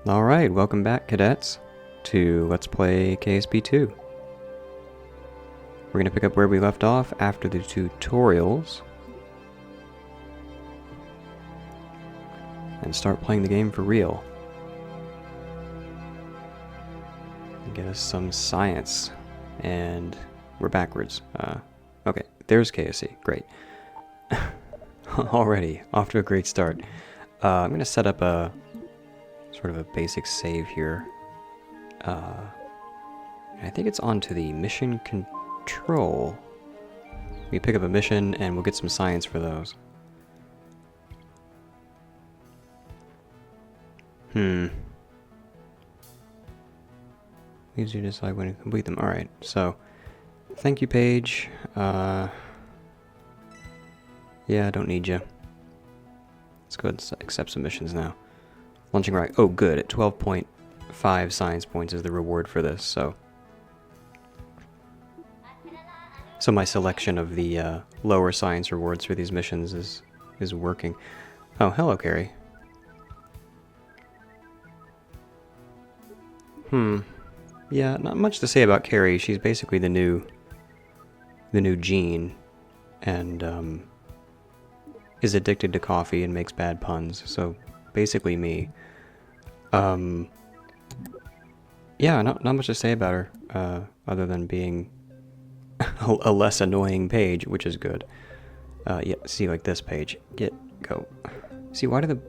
Alright, welcome back, cadets, to Let's Play KSP2. We're going to pick up where we left off after the tutorials. And start playing the game for real. And get us some science. And we're backwards. Okay, there's KSC. Great. Already, off to a great start. I'm going to set up a sort of a basic save here. I think it's onto the mission control. We pick up a mission and we'll get some science for those. Leaves you to decide when to complete them. Alright, so thank you page. Yeah, I don't need you. Let's go ahead and accept some missions now. Launching rocket. Oh, good. At 12.5 science points is the reward for this, so my selection of the lower science rewards for these missions is working. Oh, hello, Carrie. Yeah, not much to say about Carrie. She's basically the new Jean, and is addicted to coffee and makes bad puns. So basically me. Yeah, not much to say about her, other than being a less annoying page, which is good. Yeah, see, like this page. Go. See, why do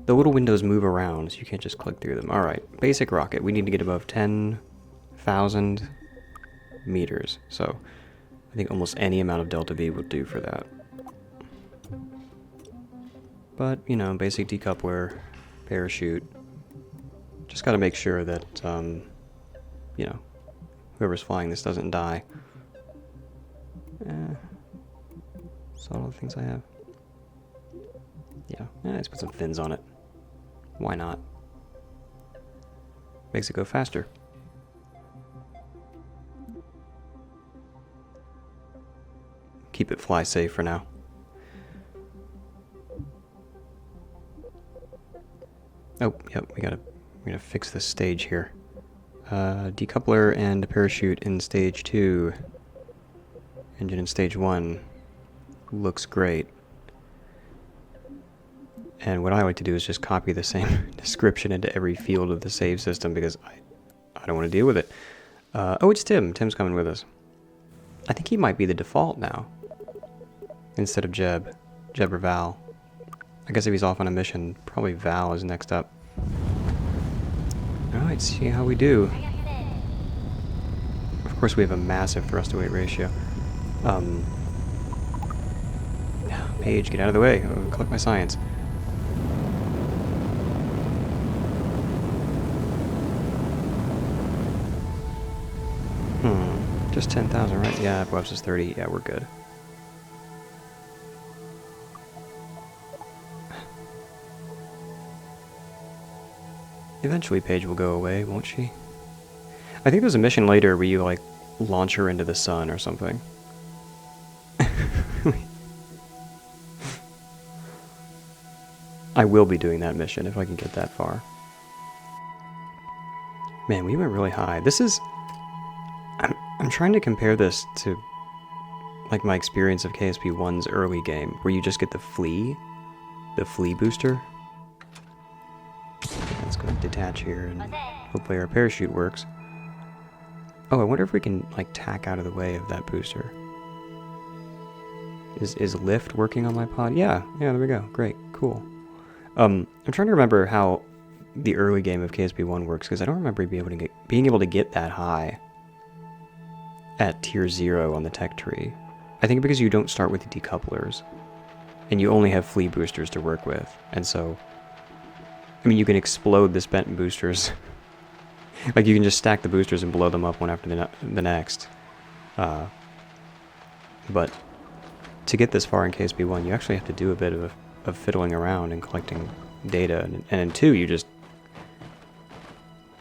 the little windows move around, so you can't just click through them. Alright, basic rocket. We need to get above 10,000 meters, so I think almost any amount of delta V will do for that. But, you know, basic decoupler, parachute. Just gotta make sure that, you know, whoever's flying this doesn't die. That's all the things I have. Yeah, let's put some fins on it. Why not? Makes it go faster. Keep it fly safe for now. Oh, yep, we're gonna fix this stage here. Decoupler and parachute in stage 2. Engine in stage 1. Looks great. And what I like to do is just copy the same description into every field of the save system because I don't want to deal with it. Oh, it's Tim. Tim's coming with us. I think he might be the default now. Instead of Jeb. Jeb or Val. I guess if he's off on a mission, probably Val is next up. Alright, see how we do. Of course we have a massive thrust-to-weight ratio. Paige, get out of the way. I'll collect my science. Just 10,000, right? Yeah, Webs is 30. Yeah, we're good. Eventually Paige will go away, won't she? I think there's a mission later where you, like, launch her into the sun or something. I will be doing that mission if I can get that far. Man, we went really high. This is... I'm trying to compare this to, like, my experience of KSP1's early game, where you just get the flea booster. Let's go detach here, and hopefully our parachute works. Oh, I wonder if we can, like, tack out of the way of that booster. Is lift working on my pod? Yeah, there we go. Great, cool. I'm trying to remember how the early game of KSP1 works, because I don't remember being able to get that high at tier 0 on the tech tree. I think because you don't start with the decouplers, and you only have flea boosters to work with, and so, I mean, you can explode the spent boosters. Like, you can just stack the boosters and blow them up one after the next. But to get this far in KSP1, you actually have to do a bit of fiddling around and collecting data, and in 2,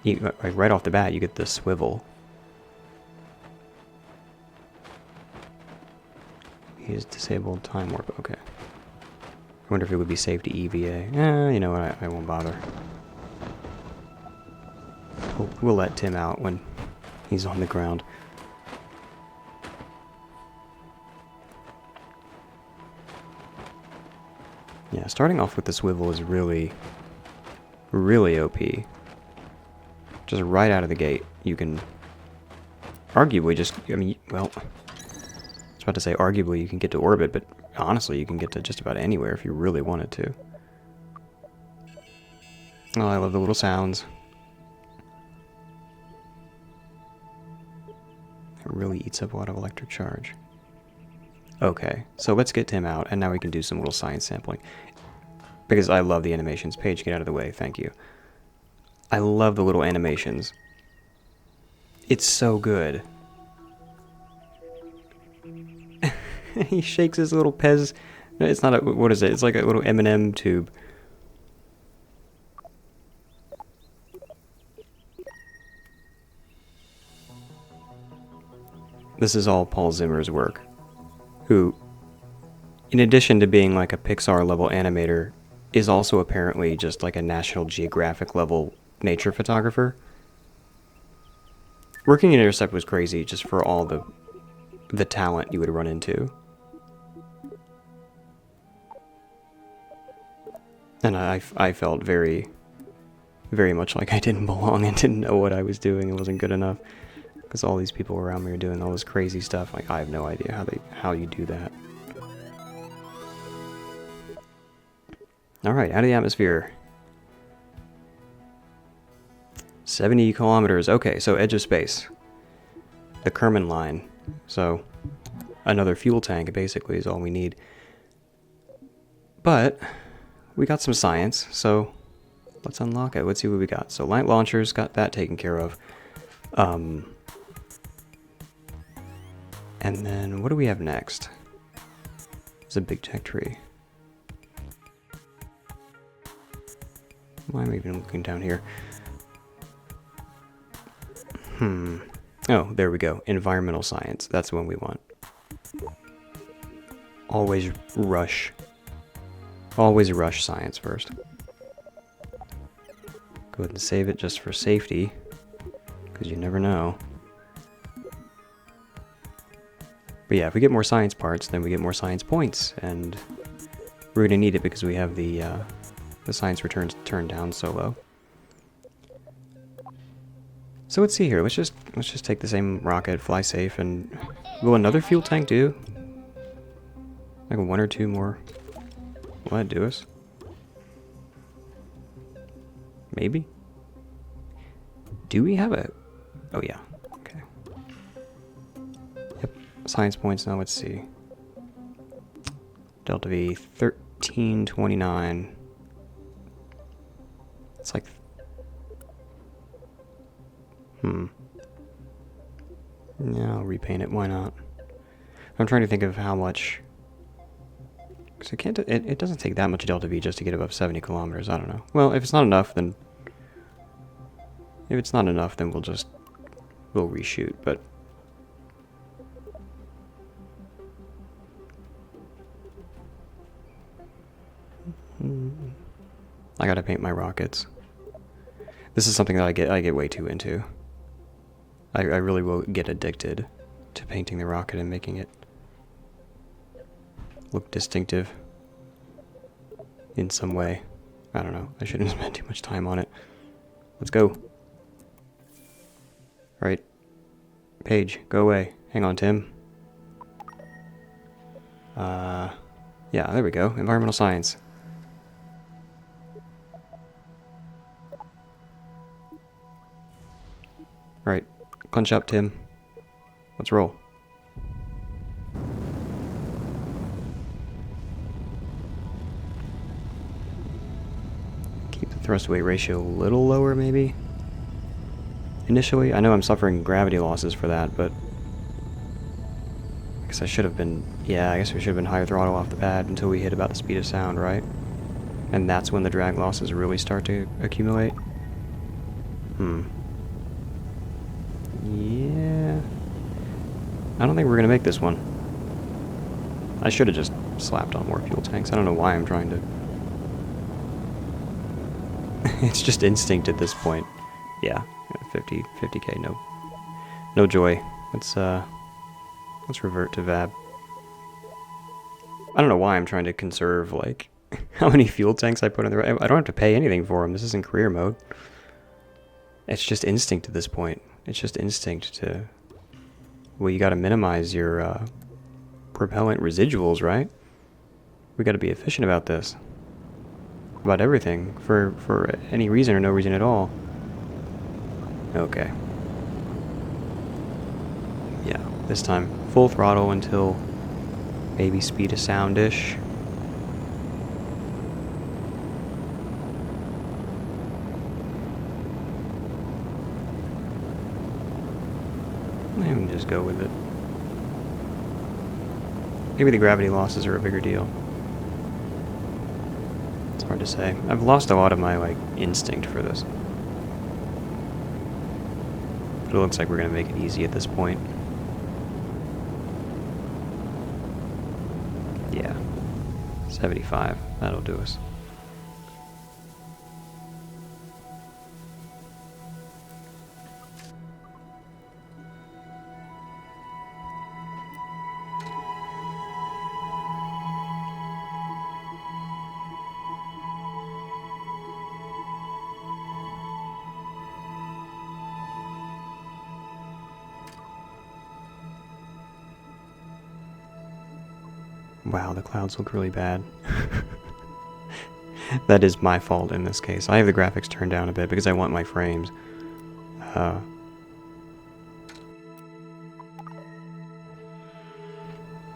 like, right off the bat, you get the swivel. He's disabled time warp, okay. I wonder if it would be safe to EVA. You know what, I won't bother. We'll let Tim out when he's on the ground. Yeah, starting off with the swivel is really, really OP. Just right out of the gate, you can arguably just, I mean, well, I was about to say arguably you can get to orbit, but honestly you can get to just about anywhere if you really wanted to. Oh, I love the little sounds. It really eats up a lot of electric charge. Okay, so let's get Tim out, and now we can do some little science sampling. Because I love the animations. Paige, get out of the way, thank you. I love the little animations. It's so good. He shakes his little Pez. No, it's not a, what is it? It's like a little M&M tube. This is all Paul Zimmer's work. Who, in addition to being like a Pixar level animator, is also apparently just like a National Geographic level nature photographer. Working at Intercept was crazy just for all the talent you would run into. And I felt very, very much like I didn't belong and didn't know what I was doing and wasn't good enough. Because all these people around me are doing all this crazy stuff. Like, I have no idea how you do that. Alright, out of the atmosphere. 70 kilometers. Okay, so edge of space. The Kerman line. So, another fuel tank basically is all we need. But, we got some science, so let's unlock it. Let's see what we got. So, light launchers, got that taken care of. And then, what do we have next? It's a big tech tree. Why am I even looking down here? Oh, there we go. Environmental science. That's the one we want. Always rush. Always rush science first. Go ahead and save it just for safety. Because you never know. But yeah, if we get more science parts, then we get more science points. And we're going to need it because we have the science returns turned down so low. So let's see here. Let's just take the same rocket, fly safe, and will another fuel tank do? Like one or two more. Will that do us? Maybe. Do we have a? Oh yeah. Okay. Yep. Science points now. Let's see. Delta V 1329. It's like. Yeah, I'll repaint it. Why not? I'm trying to think of how much. Because it doesn't take that much Delta V just to get above 70 kilometers. I don't know. Well, if it's not enough, then. If it's not enough, then we'll reshoot. But. I gotta paint my rockets. This is something that I get way too into. I really will get addicted to painting the rocket and making it look distinctive in some way. I don't know. I shouldn't spend too much time on it. Let's go. Right. Paige, go away. Hang on, Tim. Yeah, there we go. Environmental science. Right. Punch up, Tim. Let's roll. Keep the thrust weight ratio a little lower, maybe? Initially, I know I'm suffering gravity losses for that, but I guess I should have been, yeah, I guess we should have been higher throttle off the bat until we hit about the speed of sound, right? And that's when the drag losses really start to accumulate? Yeah. I don't think we're gonna make this one. I should have just slapped on more fuel tanks. I don't know why I'm trying to... It's just instinct at this point. Yeah, 50k, no joy. Let's revert to Vab. I don't know why I'm trying to conserve, like, how many fuel tanks I put in the... I don't have to pay anything for them. This isn't career mode. It's just instinct at this point. It's just instinct to... Well, you gotta minimize your, propellant residuals, right? We gotta be efficient about this. About everything. For any reason or no reason at all. Okay. Yeah, this time full throttle until maybe speed of sound-ish. And just go with it. Maybe the gravity losses are a bigger deal. It's hard to say. I've lost a lot of my, like, instinct for this. But it looks like we're gonna make it easy at this point. Yeah. 75. That'll do us. Wow, the clouds look really bad. That is my fault in this case. I have the graphics turned down a bit because I want my frames.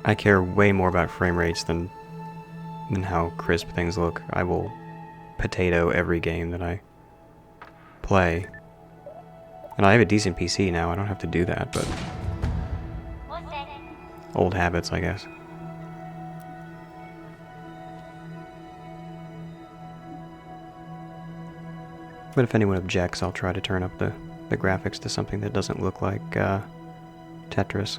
I care way more about frame rates than how crisp things look. I will potato every game that I play. And I have a decent PC now, I don't have to do that, but... Old habits, I guess. But if anyone objects, I'll try to turn up the graphics to something that doesn't look like Tetris.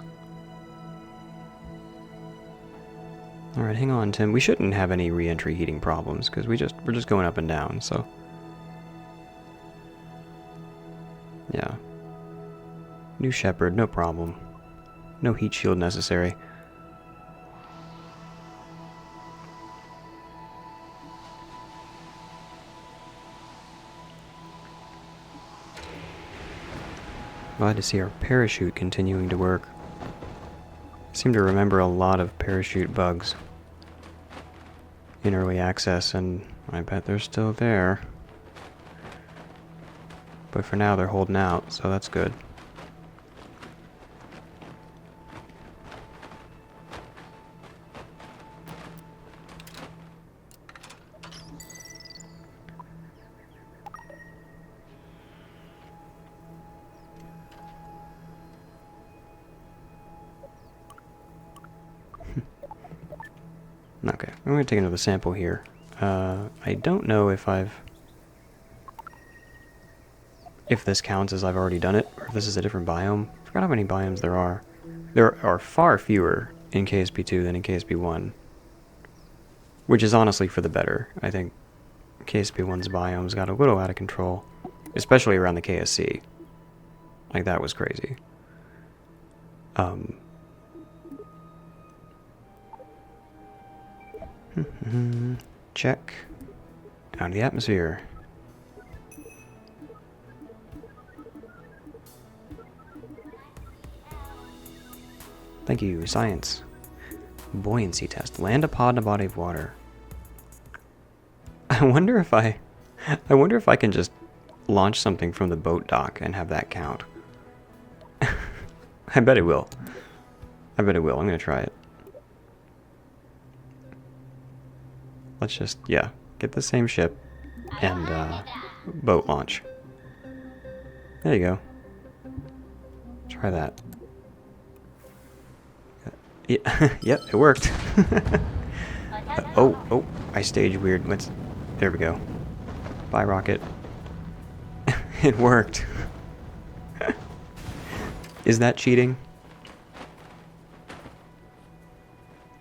Alright, hang on, Tim. We shouldn't have any re-entry heating problems, because we're just going up and down, so... Yeah. New Shepard, no problem. No heat shield necessary. Glad to see our parachute continuing to work. I seem to remember a lot of parachute bugs in early access, and I bet they're still there. But for now they're holding out, so that's good. Okay, I'm going to take another sample here. I don't know if this counts as I've already done it, or if this is a different biome. I forgot how many biomes there are. There are far fewer in KSP2 than in KSP1, which is honestly for the better. I think KSP1's biomes got a little out of control, especially around the KSC. Like, that was crazy. Check. Down to the atmosphere. Thank you, science. Buoyancy test. Land a pod in a body of water. I wonder if I can just launch something from the boat dock and have that count. I bet it will. I bet it will. I'm gonna try it. Let's just, yeah, get the same ship and boat launch. There you go. Try that. Yeah, yep, it worked. Oh, I staged weird. There we go. Bye, rocket. It worked. Is that cheating?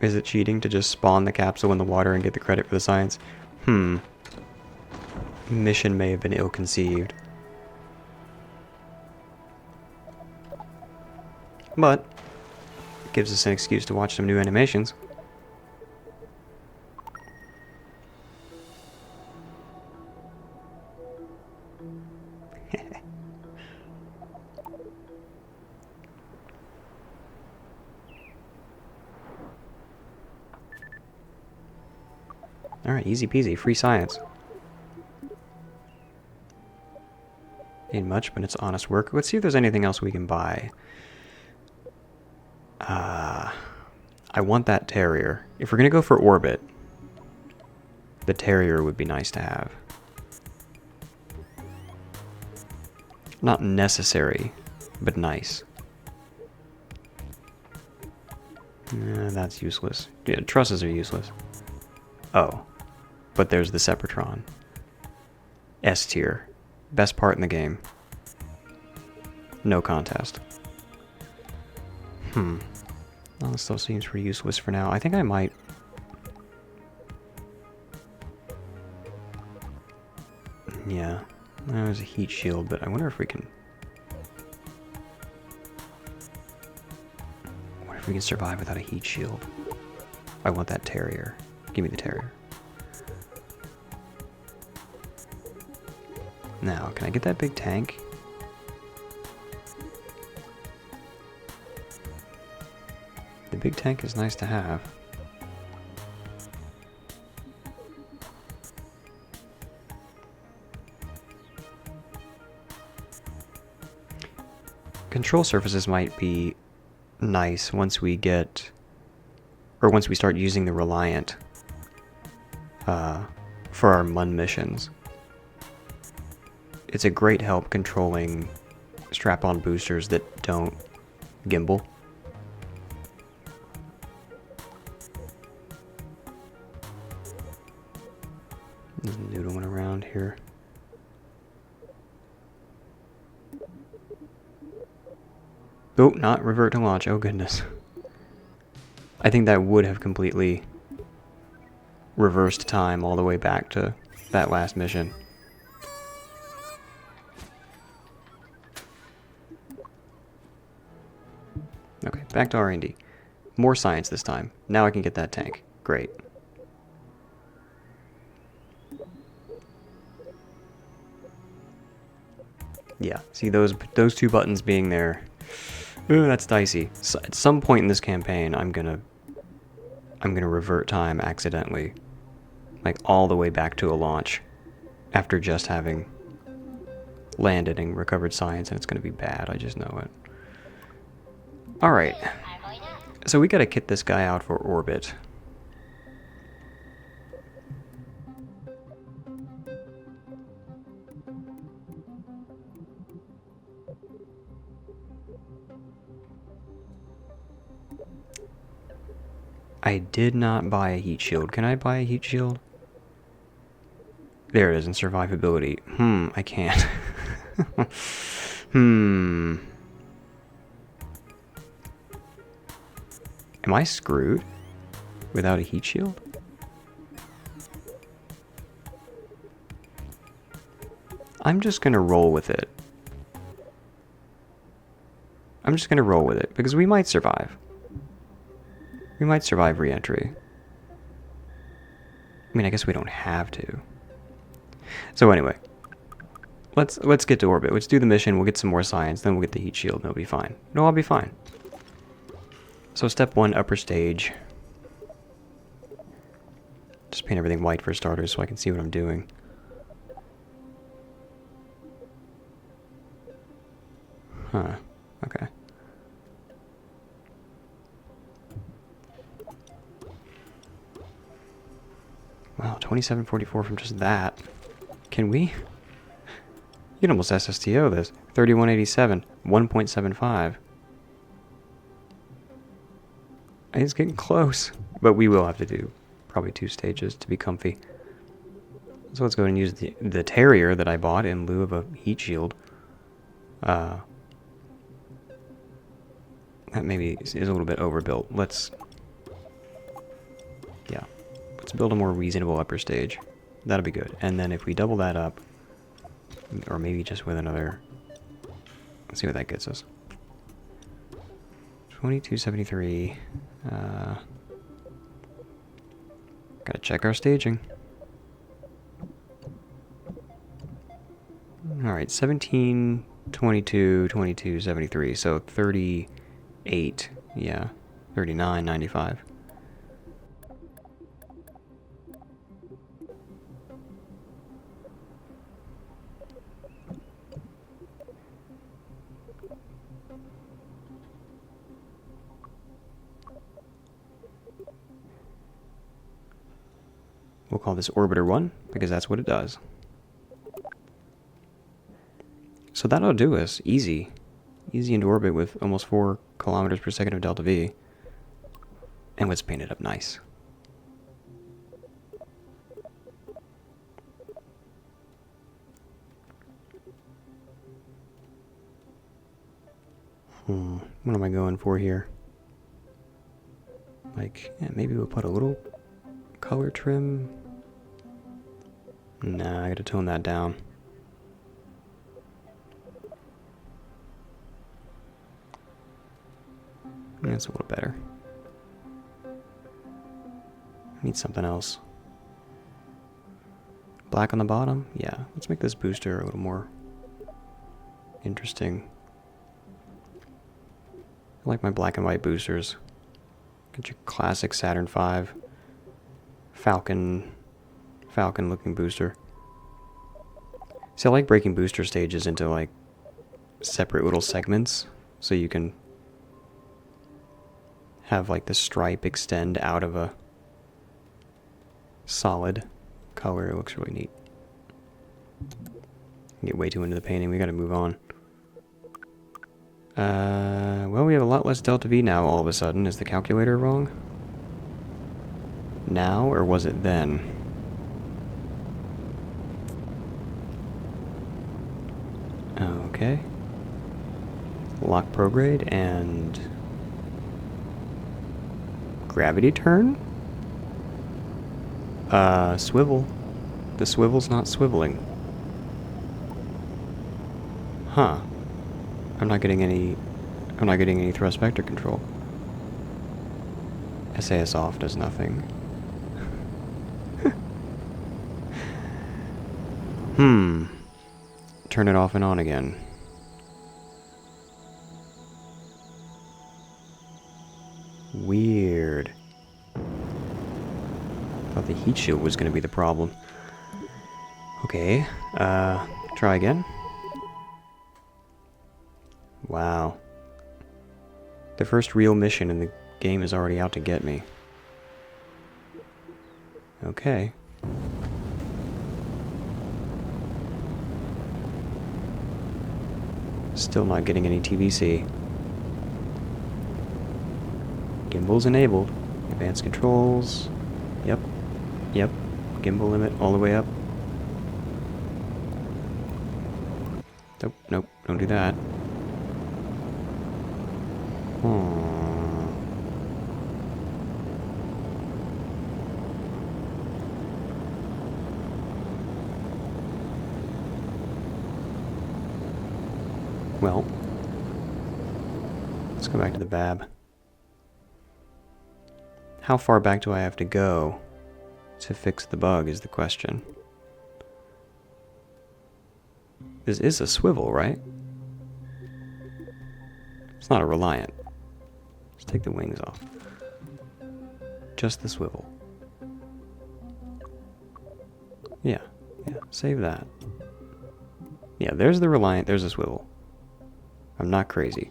Is it cheating to just spawn the capsule in the water and get the credit for the science? Mission may have been ill-conceived. But it gives us an excuse to watch some new animations. Alright, easy peasy, free science. Ain't much, but it's honest work. Let's see if there's anything else we can buy. I want that terrier. If we're gonna go for orbit, the terrier would be nice to have. Not necessary, but nice. That's useless. Yeah, trusses are useless. Oh, but there's the Sepratron. S tier. Best part in the game. No contest. Well, this still seems pretty useless for now. I think I might... Yeah, there's a heat shield, but I wonder if we can... What if we can survive without a heat shield? I want that terrier. Give me the terrier. Now, can I get that big tank? The big tank is nice to have. Control surfaces might be nice once we get, or once we start using the Reliant for our MUN missions. It's a great help controlling strap-on boosters that don't gimbal. There's noodling around here. Oh, not revert to launch. Oh, goodness. I think that would have completely reversed time all the way back to that last mission. Okay, back to R&D. More science this time. Now I can get that tank. Great. Yeah, see those two buttons being there. Ooh, that's dicey. So at some point in this campaign, I'm gonna revert time accidentally, like all the way back to a launch, after just having landed and recovered science, and it's gonna be bad. I just know it. All right, so we gotta kit this guy out for orbit. I did not buy a heat shield. Can I buy a heat shield? There it is in survivability. I can't. Am I screwed without a heat shield? I'm just gonna roll with it. I'm just gonna roll with it because we might survive. We might survive re-entry. I mean, I guess we don't have to. So anyway, let's get to orbit. Let's do the mission. We'll get some more science. Then we'll get the heat shield. And it'll be fine. No, I'll be fine. So step 1, upper stage. Just paint everything white for starters, so I can see what I'm doing. Huh. Okay. Wow, 2744 from just that. Can we? You can almost SSTO this. 3187, 1.75. It's getting close. But we will have to do probably 2 stages to be comfy. So let's go ahead and use the Terrier that I bought in lieu of a heat shield. That maybe is a little bit overbuilt. Let's Let's build a more reasonable upper stage. That'll be good. And then if we double that up, or maybe just with another... Let's see what that gets us. 2273. Gotta check our staging. Alright, 17, 22, 22, 73. So 38. Yeah. 39, 95. We'll call this Orbiter 1, because that's what it does. So that'll do us. Easy. Easy into orbit with almost 4 kilometers per second of delta V. And let's paint it up nice. What am I going for here? Like, yeah, maybe we'll put a little color trim. Nah, I gotta tone that down. That's a little better. Need something else. Black on the bottom? Yeah, let's make this booster a little more interesting. I like my black and white boosters. Get your classic Saturn V Falcon looking booster. See, I like breaking booster stages into like separate little segments so you can have like the stripe extend out of a solid color. It looks really neat. Get way too into the painting. We gotta move on. Well, we have a lot less delta V now all of a sudden. Is the calculator wrong? Now, or was it then? Okay. Lock prograde and... gravity turn? Swivel. The swivel's not swiveling. Huh. I'm not getting any thrust vector control. SAS off does nothing. Turn it off and on again. Weird. Thought the heat shield was going to be the problem. Okay, try again. Wow. The first real mission in the game is already out to get me. Okay. Still not getting any TVC. Gimbal's enabled. Advanced controls. Yep. Yep. Gimbal limit all the way up. Nope, nope, don't do that. Well, let's go back to the VAB. How far back do I have to go to fix the bug is the question. This is a swivel, right? It's not a Reliant. Let's take the wings off. Just the swivel. Yeah, save that. Yeah, there's the Reliant, there's a swivel. I'm not crazy.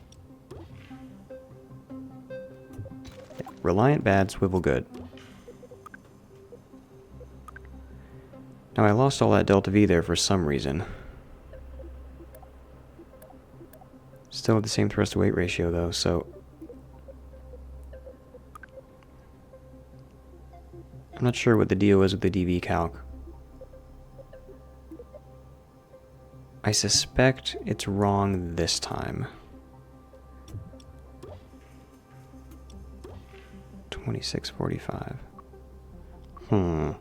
Reliant bad, swivel good. Now I lost all that delta V there for some reason. Still have the same thrust to weight ratio though, so... I'm not sure what the deal is with the DV calc. I suspect it's wrong this time. 2645. Hmm.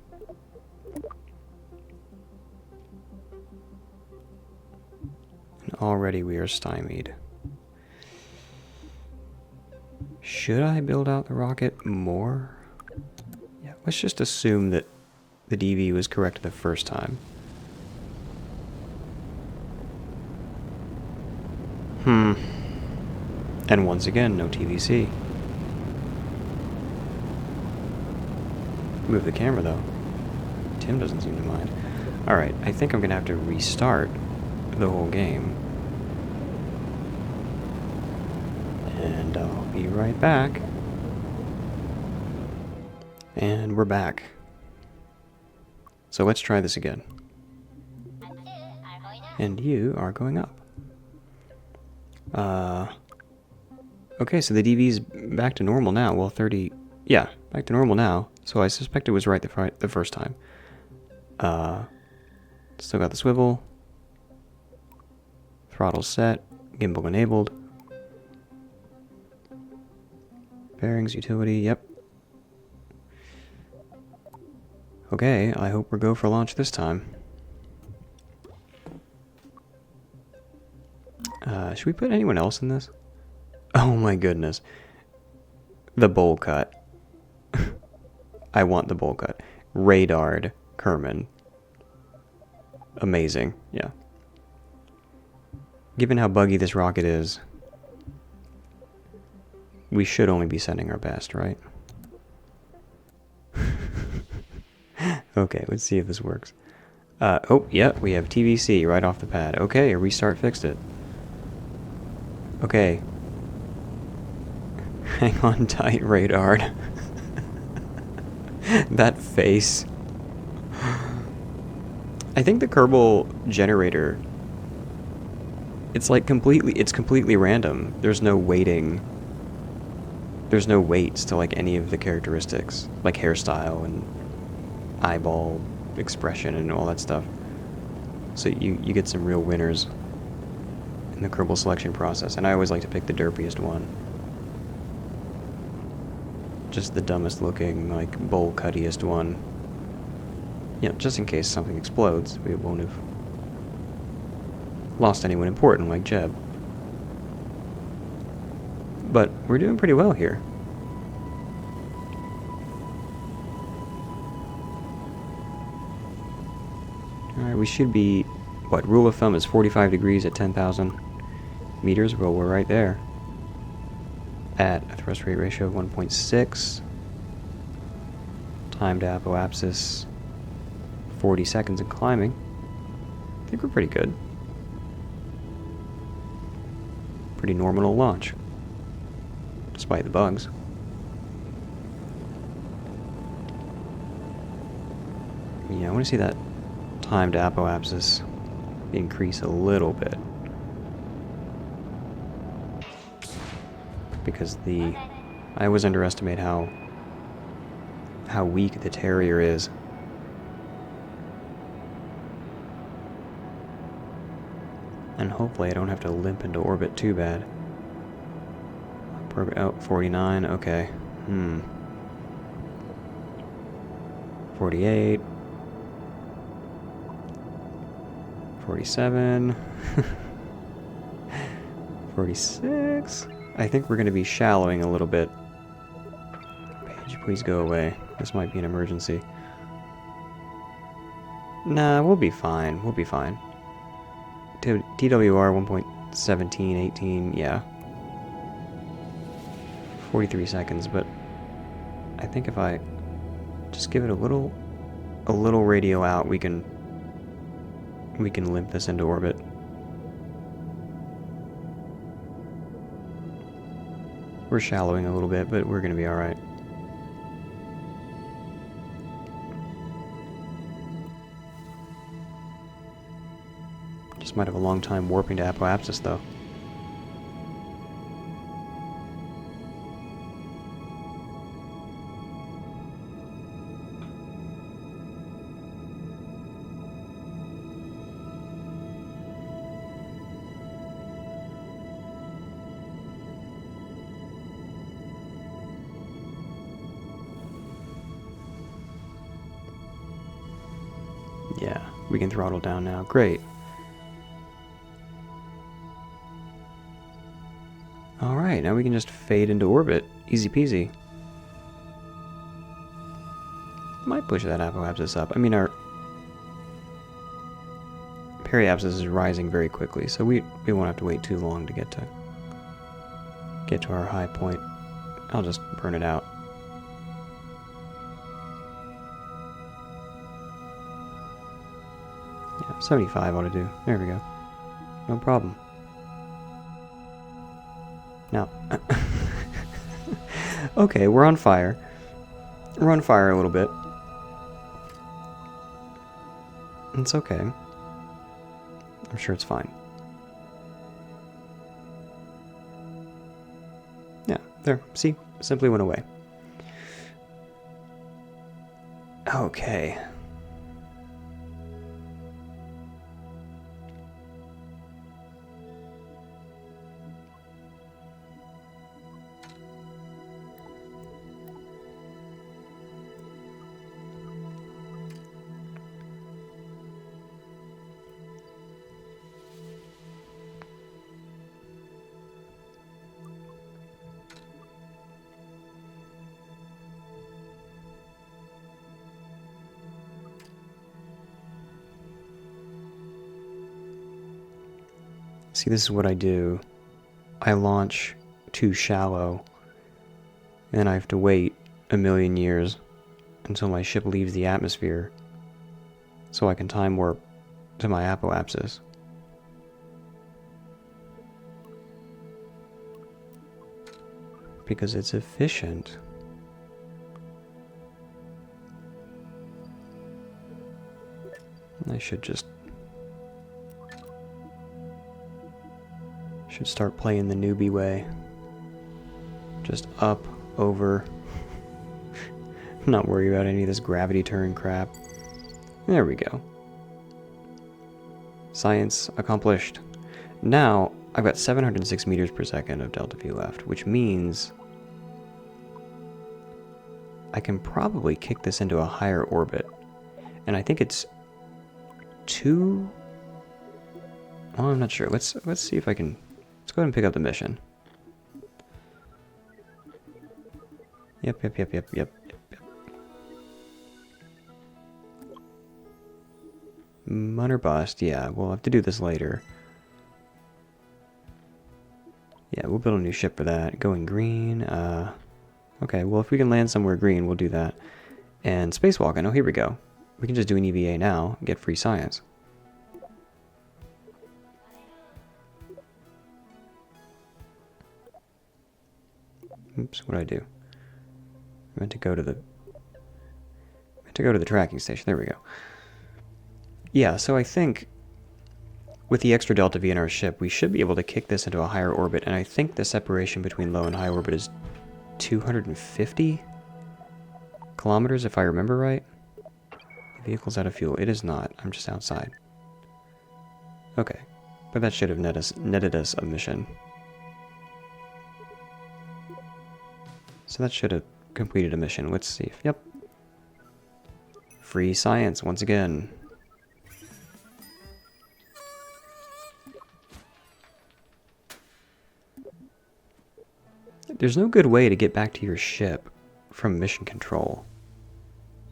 And already we are stymied. Should I build out the rocket more? Yeah, let's just assume that the DV was correct the first time. And once again, no TVC. Move the camera though. Tim doesn't seem to mind. Alright, I think I'm gonna have to restart the whole game. And I'll be right back. And we're back. So let's try this again. And you are going up. Okay, so the DV's back to normal now. Well, 30... Yeah, back to normal now. So I suspect it was right the first time. Still got the swivel. Throttle set. Gimbal enabled. Bearings, utility, yep. Okay, I hope we're go for launch this time. Should we put anyone else in this? Oh my goodness. The bowl cut. I want the bowl cut. Radard Kerman. Amazing, yeah. Given how buggy this rocket is, we should only be sending our best, right? Okay, let's see if this works. Oh, yeah, we have TVC right off the pad. Okay, a restart fixed it. Okay. Hang on tight, radar. That face. I think the Kerbal generator, it's like completely random. There's no weighting. There's no weights to like any of the characteristics, like hairstyle and eyeball expression and all that stuff. So you get some real winners in the Kerbal selection process, and I always like to pick the derpiest one. Just the dumbest looking, like, bowl cuttiest one. You know, just in case something explodes, we won't have lost anyone important like Jeb. But we're doing pretty well here. Alright, we should be, what, rule of thumb is 45 degrees at 10,000 meters. Well, we're right there. At a thrust rate ratio of 1.6. Time to apoapsis 40 seconds in climbing. I think we're pretty good. Pretty normal launch. Despite the bugs. Yeah, I want to see that time to apoapsis increase a little bit. Because I always underestimate how weak the Terrier is. And hopefully I don't have to limp into orbit too bad. Oh, 49, okay. 48. 47. 46. I think we're going to be shallowing a little bit. Page, please go away. This might be an emergency. Nah, we'll be fine. We'll be fine. TWR 1.17, 18, yeah. 43 seconds, but I think if I just give it a little radio out, we can limp this into orbit. We're shallowing a little bit, but we're gonna be alright. Just might have a long time warping to apoapsis, though. We can throttle down now. Great. Alright, now we can just fade into orbit. Easy peasy. Might push that apoapsis up. I mean, our periapsis is rising very quickly, so we won't have to wait too long to get to our high point. I'll just burn it out. Yeah, 75 ought to do. There we go. No problem. Now, okay, we're on fire. We're on fire a little bit. It's okay. I'm sure it's fine. Yeah, there. See? Simply went away. Okay. See, this is what I do. I launch too shallow, and then I have to wait a million years until my ship leaves the atmosphere so I can time warp to my apoapsis. Because it's efficient. I should start playing the newbie way. Just up, over. Not worry about any of this gravity turn crap. There we go. Science accomplished. Now, I've got 706 meters per second of delta V left, which means I can probably kick this into a higher orbit. And I think it's 2... Well, I'm not sure. Let's see if I can... Let's go ahead and pick up the mission. Yep. Mun or bust, yeah, we'll have to do this later. Yeah, we'll build a new ship for that. Going green, okay, well if we can land somewhere green, we'll do that. And spacewalking, oh here we go. We can just do an EVA now and get free science. Oops, what'd I do? I meant to go to the tracking station. There we go. Yeah, so I think with the extra delta V in our ship, we should be able to kick this into a higher orbit, and I think the separation between low and high orbit is 250 kilometers, if I remember right. The vehicle's out of fuel. It is not. I'm just outside. Okay, but that should have netted us a mission. So that should have completed a mission. Let's see. Yep. Free science once again. There's no good way to get back to your ship from mission control.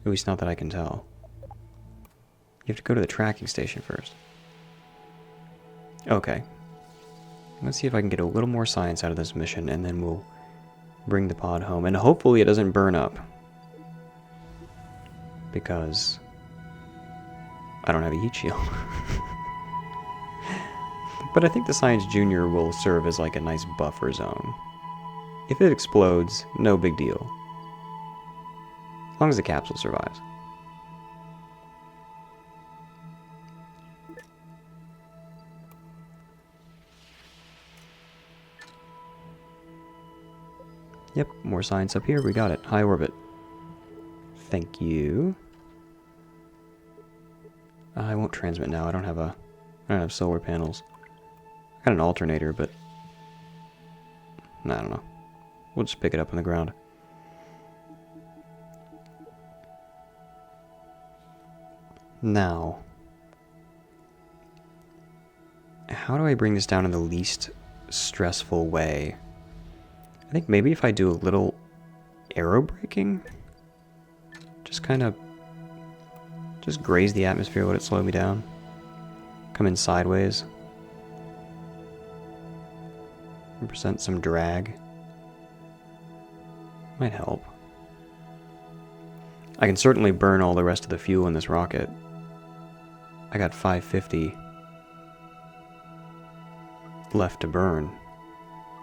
At least not that I can tell. You have to go to the tracking station first. Okay. Let's see if I can get a little more science out of this mission, and then we'll bring the pod home. And hopefully it doesn't burn up. Because I don't have a heat shield. But I think the Science Junior will serve as like a nice buffer zone. If it explodes, no big deal. As long as the capsule survives. Yep, more science up here. We got it. High orbit. Thank you. I won't transmit now. I don't have solar panels. I got an alternator, but I don't know. We'll just pick it up on the ground. Now, how do I bring this down in the least stressful way? I think maybe if I do a little aero braking, just kind of just graze the atmosphere, let it slow me down. Come in sideways. And present some drag. Might help. I can certainly burn all the rest of the fuel in this rocket. I got 550 left to burn,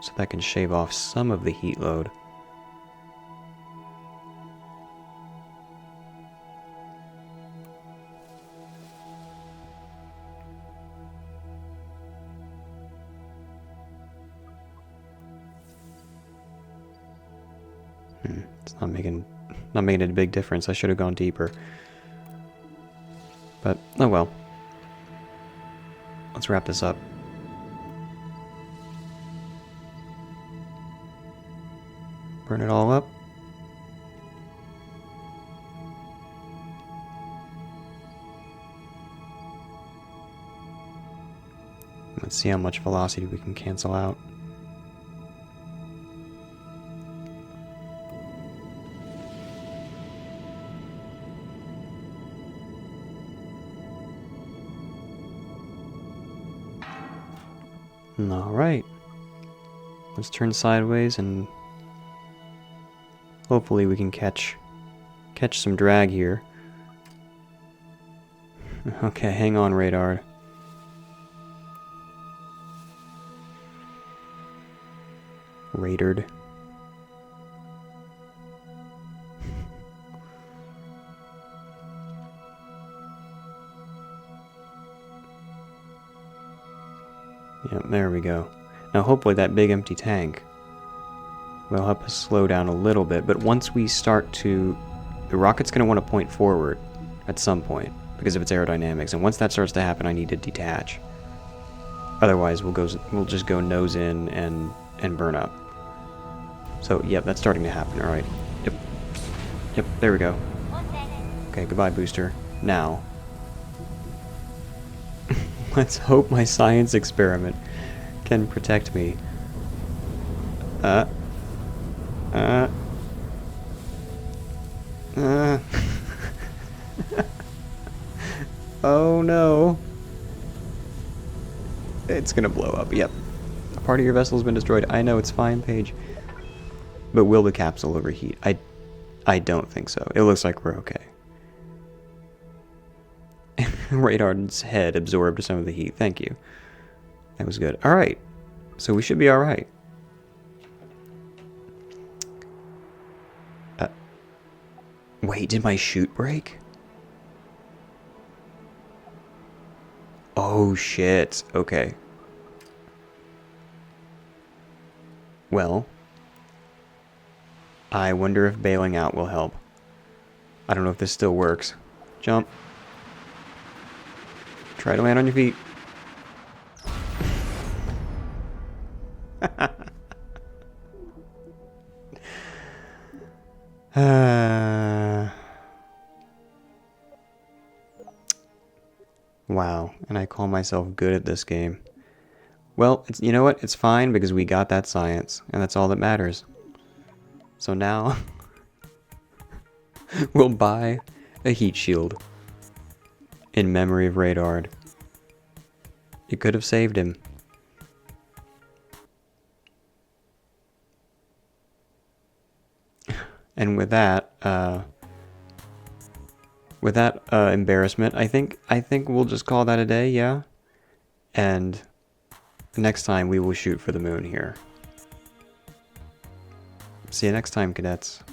so that can shave off some of the heat load. It's not making it a big difference. I should have gone deeper. But, oh well. Let's wrap this up. Burn it all up. Let's see how much velocity we can cancel out. Alright. Let's turn sideways and hopefully we can catch some drag here. Okay, hang on, radar. Radared. Yep, there we go. Now hopefully that big empty tank will help us slow down a little bit, but once we start to... The rocket's going to want to point forward at some point because of its aerodynamics, and once that starts to happen I need to detach. Otherwise we'll just go nose in and burn up. So, yep, that's starting to happen, alright. Yep, there we go. Okay, goodbye booster. Now. Let's hope my science experiment can protect me. Oh no. It's gonna blow up, yep. A part of your vessel has been destroyed. I know, it's fine, Paige. But will the capsule overheat? I don't think so. It looks like we're okay. Radar's head absorbed some of the heat. Thank you. That was good. Alright. So we should be alright. Wait, did my chute break? Oh shit. Okay. Well, I wonder if bailing out will help. I don't know if this still works. Jump. Try to land on your feet. Wow, and I call myself good at this game. Well, you know what? It's fine because we got that science, and that's all that matters. So now, we'll buy a heat shield in memory of Radard. It could have saved him. And with that embarrassment, I think we'll just call that a day, yeah? And next time we will shoot for the moon here. See you next time, cadets.